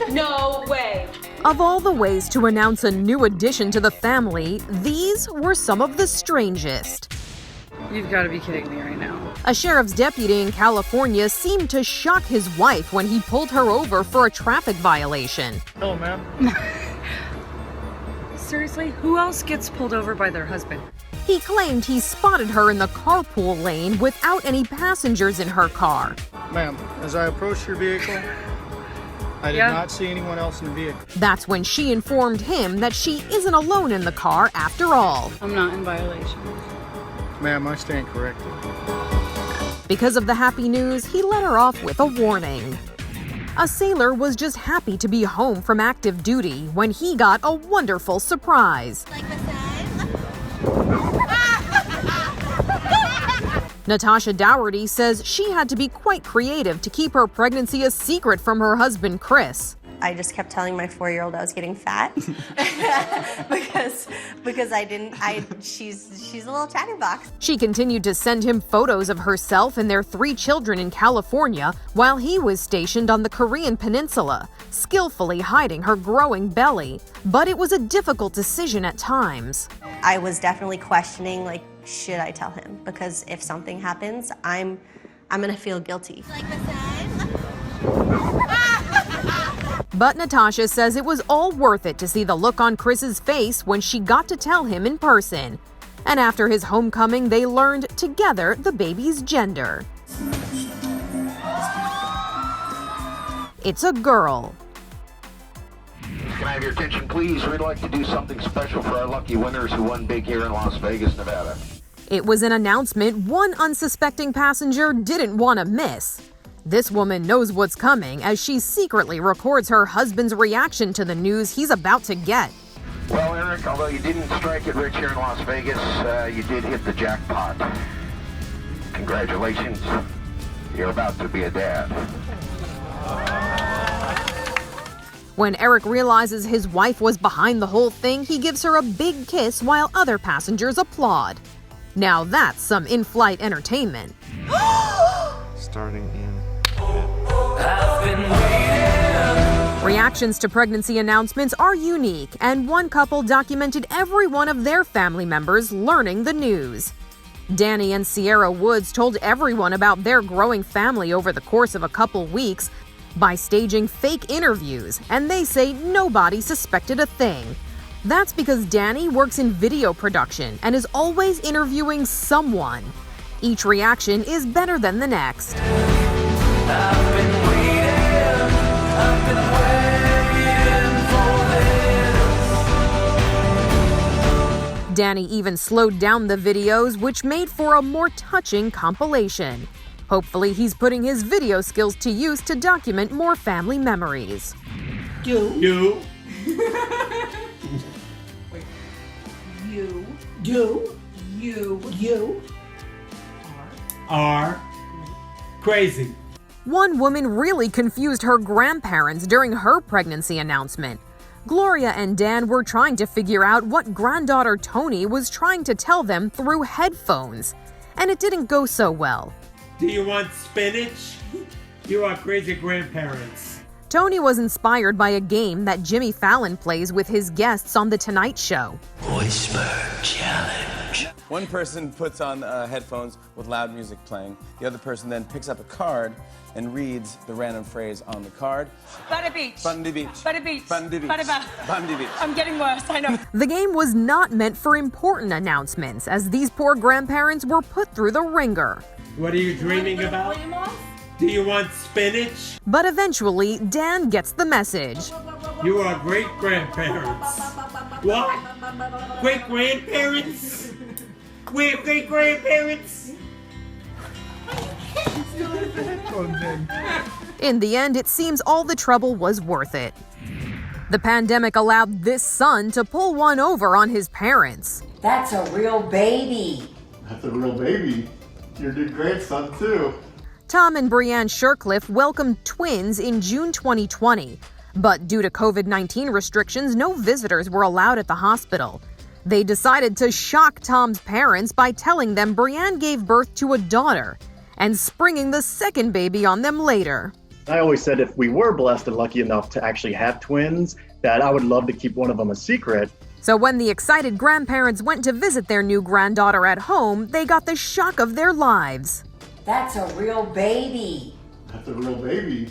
No way. Of all the ways to announce a new addition to the family, these were some of the strangest. You've got to be kidding me right now. A sheriff's deputy in California seemed to shock his wife when he pulled her over for a traffic violation. Hello, ma'am. Seriously? Who else gets pulled over by their husband? He claimed he spotted her in the carpool lane without any passengers in her car. Ma'am, as I approached your vehicle, I did not see anyone else in the vehicle. That's when she informed him that she isn't alone in the car after all. I'm not in violation. Ma'am, I stand corrected. Because of the happy news, he let her off with a warning. A sailor was just happy to be home from active duty when he got a wonderful surprise. Natasha Dougherty says she had to be quite creative to keep her pregnancy a secret from her husband, Chris. I just kept telling my 4-year-old I was getting fat because she's a little chatterbox. She continued to send him photos of herself and their 3 children in California while he was stationed on the Korean peninsula, skillfully hiding her growing belly. But it was a difficult decision at times. I was definitely questioning, like, should I tell him? Because if something happens, I'm gonna feel guilty. But Natasha says it was all worth it to see the look on Chris's face when she got to tell him in person. And after his homecoming, they learned together the baby's gender. It's a girl. Can I have your attention, please? We'd like to do something special for our lucky winners who won big here in Las Vegas, Nevada. It was an announcement one unsuspecting passenger didn't want to miss. This woman knows what's coming as she secretly records her husband's reaction to the news he's about to get. Well, Eric, although you didn't strike it rich here in Las Vegas, you did hit the jackpot. Congratulations. You're about to be a dad. When Eric realizes his wife was behind the whole thing, he gives her a big kiss while other passengers applaud. Now that's some in-flight entertainment. Starting in. Reactions to pregnancy announcements are unique, and one couple documented every one of their family members learning the news. Danny and Sierra Woods told everyone about their growing family over the course of a couple weeks by staging fake interviews, and they say nobody suspected a thing. That's because Danny works in video production and is always interviewing someone. Each reaction is better than the next. Danny even slowed down the videos, which made for a more touching compilation. Hopefully, he's putting his video skills to use to document more family memories. You are crazy. One woman really confused her grandparents during her pregnancy announcement. Gloria and Dan were trying to figure out what granddaughter Tony was trying to tell them through headphones, and it didn't go so well. Do you want spinach? You are crazy grandparents. Tony was inspired by a game that Jimmy Fallon plays with his guests on The Tonight Show. Whisper Challenge. One person puts on headphones with loud music playing. The other person then picks up a card and reads the random phrase on the card. Butter beach. Bundy beach. Butter beach. Bundy beach. Bundy beach. I'm getting worse, I know. The game was not meant for important announcements, as these poor grandparents were put through the ringer. What are you dreaming about? Do you want spinach? But eventually, Dan gets the message. You are great grandparents. What? Great grandparents? We're great grandparents? In the end, it seems all the trouble was worth it. The pandemic allowed this son to pull one over on his parents. That's a real baby. That's a real baby. Your new grandson, too. Tom and Brianne Shercliffe welcomed twins in June 2020. But due to COVID-19 restrictions, no visitors were allowed at the hospital. They decided to shock Tom's parents by telling them Brianne gave birth to a daughter and springing the second baby on them later. I always said if we were blessed and lucky enough to actually have twins, that I would love to keep one of them a secret. So when the excited grandparents went to visit their new granddaughter at home, they got the shock of their lives. That's a real baby. That's a real baby.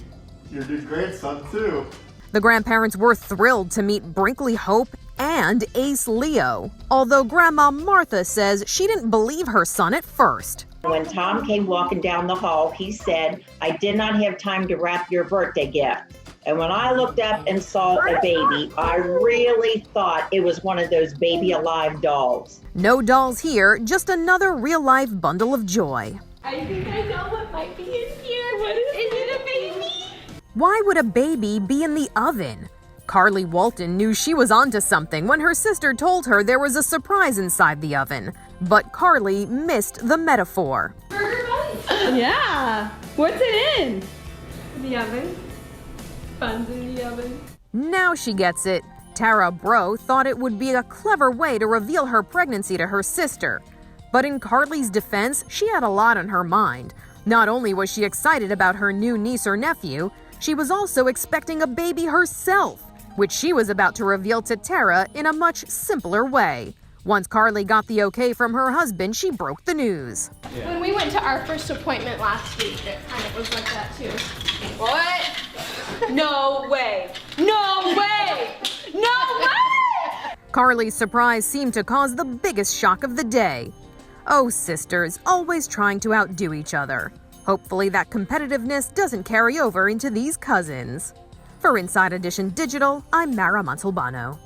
Your new grandson, too. The grandparents were thrilled to meet Brinkley Hope and Ace Leo, although Grandma Martha says she didn't believe her son at first. When Tom came walking down the hall, he said, "I did not have time to wrap your birthday gift." And when I looked up and saw a baby, I really thought it was one of those baby alive dolls. No dolls here, just another real-life bundle of joy. I think I know what might be in here. What is it, a baby? Why would a baby be in the oven? Carly Walton knew she was onto something when her sister told her there was a surprise inside the oven. But Carly missed the metaphor. Yeah. What's it in? The oven. Fun's in the oven. Now she gets it. Tara Bro thought it would be a clever way to reveal her pregnancy to her sister. But in Carly's defense, she had a lot on her mind. Not only was she excited about her new niece or nephew, she was also expecting a baby herself, which she was about to reveal to Tara in a much simpler way. Once Carly got the okay from her husband, she broke the news. When we went to our first appointment last week, it kind of was like that too. What? No way. No way. No way! Carly's surprise seemed to cause the biggest shock of the day. Oh, sisters, always trying to outdo each other. Hopefully that competitiveness doesn't carry over into these cousins. For Inside Edition Digital, I'm Mara Montalbano.